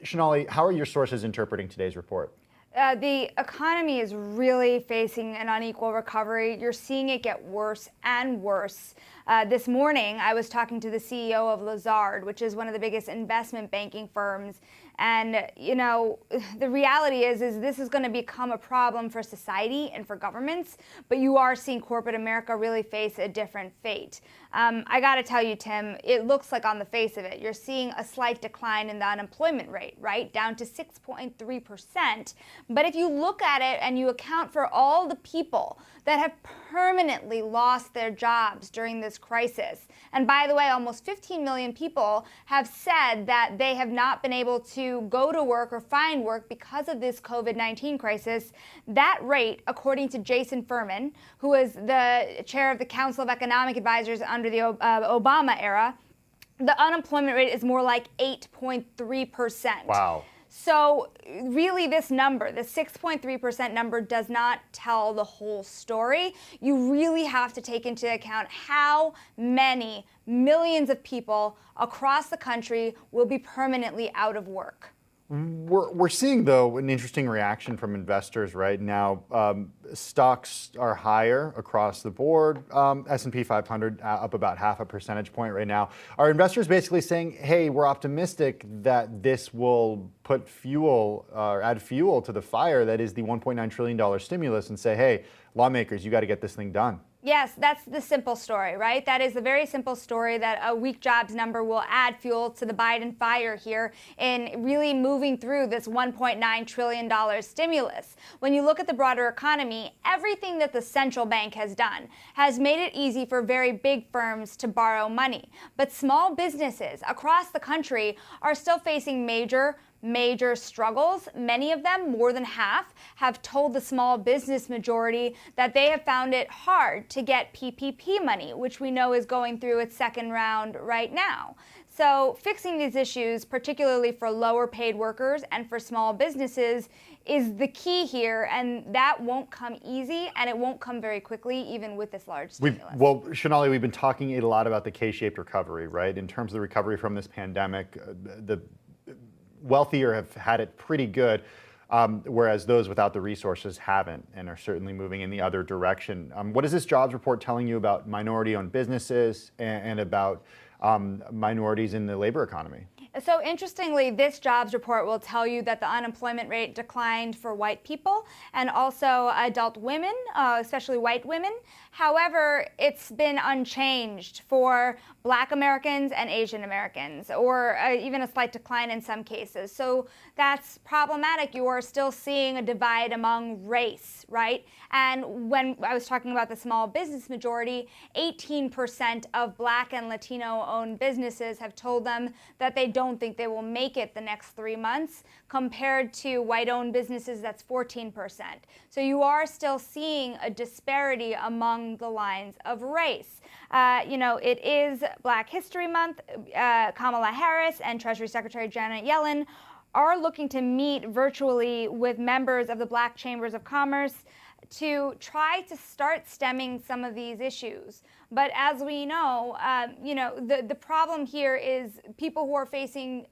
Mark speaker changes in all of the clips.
Speaker 1: Shonali, how are your sources interpreting today's report?
Speaker 2: The economy is really facing an unequal recovery. You're seeing it get worse and worse. This morning, I was talking to the CEO of Lazard, which is one of the biggest investment banking firms. And, the reality is this is going to become a problem for society and for governments. But you are seeing corporate America really face a different fate. I got to tell you, Tim, it looks like on the face of it, you're seeing a slight decline in the unemployment rate, right? Down to 6.3%. But if you look at it and you account for all the people that have permanently lost their jobs during this crisis, and by the way, almost 15 million people have said that they have not been able to go to work or find work because of this COVID-19 crisis, that rate, according to Jason Furman, who is the chair of the Council of Economic Advisors under the Obama era, the unemployment rate is more like 8.3%.
Speaker 1: Wow.
Speaker 2: So really this number, the 6.3% number, does not tell the whole story. You really have to take into account how many millions of people across the country will be permanently out of work.
Speaker 1: We're seeing, though, an interesting reaction from investors right now. Stocks are higher across the board. S&P 500 up about half a percentage point right now. Are investors basically saying, hey, we're optimistic that this will put fuel or add fuel to the fire that is the $1.9 trillion stimulus, and say, hey, lawmakers, you got to get this thing done?
Speaker 2: Yes, that's the simple story, right? That is the very simple story that a weak jobs number will add fuel to the Biden fire here in really moving through this $1.9 trillion stimulus. When you look at the broader economy, everything that the central bank has done has made it easy for very big firms to borrow money. But small businesses across the country are still facing major struggles. Many of them, more than half, have told the small business majority that they have found it hard to get PPP money, which we know is going through its second round right now. So fixing these issues, particularly for lower paid workers and for small businesses, is the key here, and that won't come easy, and it won't come very quickly, even with this large stimulus.
Speaker 1: Well, Shonali, we've been talking a lot about the K-shaped recovery, right? In terms of the recovery from this pandemic, the wealthier have had it pretty good, whereas those without the resources haven't and are certainly moving in the other direction. What is this jobs report telling you about minority-owned businesses and about minorities in the labor economy?
Speaker 2: So interestingly, this jobs report will tell you that the unemployment rate declined for white people and also adult women, especially white women. However, it's been unchanged for Black Americans and Asian Americans, or even a slight decline in some cases. So that's problematic. You are still seeing a divide among race, right? And when I was talking about the small business majority, 18% of Black and Latino-owned businesses have told them that they don't think they will make it the next 3 months, compared to white-owned businesses, that's 14%. So you are still seeing a disparity among the lines of race. It is Black History Month. Kamala Harris and Treasury Secretary Janet Yellen are looking to meet virtually with members of the Black Chambers of Commerce to try to start stemming some of these issues. But as we know, the problem here is people who are facing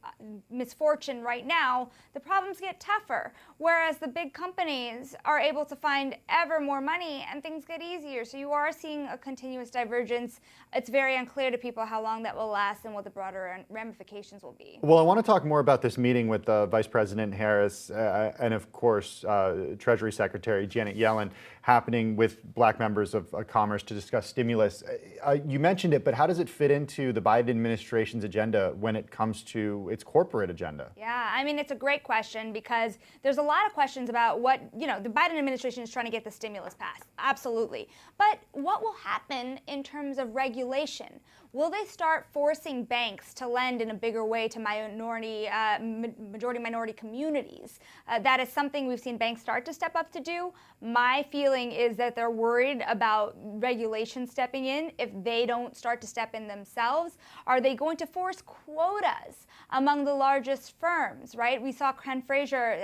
Speaker 2: misfortune right now, the problems get tougher, whereas the big companies are able to find ever more money and things get easier. So you are seeing a continuous divergence. It's very unclear to people how long that will last and what the broader ramifications will be.
Speaker 1: Well, I want to talk more about this meeting with Vice President Harris and, of course, Treasury Secretary Janet Yellen happening with Black members of Commerce to discuss stimulus. You mentioned it, but how does it fit into the Biden administration's agenda when it comes to its corporate agenda?
Speaker 2: Yeah, I mean, it's a great question because there's a lot of questions about what, the Biden administration is trying to get the stimulus passed. Absolutely. But what will happen in terms of regulation? Will they start forcing banks to lend in a bigger way to majority minority communities? That is something we've seen banks start to step up to do. My feeling is that they're worried about regulation stepping in if they don't start to step in themselves. Are they going to force quotas among the largest firms, right? We saw Ken Frazier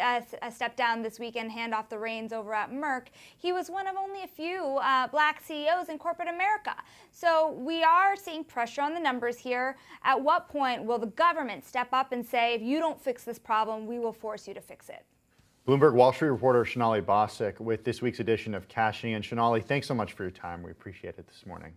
Speaker 2: step down this week and hand off the reins over at Merck. He was one of only a few Black CEOs in corporate America. So we are seeing pressure on the numbers here. At what point will the government step up and say, if you don't fix this problem, we will force you to fix it?
Speaker 1: Bloomberg Wall Street reporter Sonali Basak with this week's edition of Cashing In. Sonali, thanks so much for your time. We appreciate it this morning.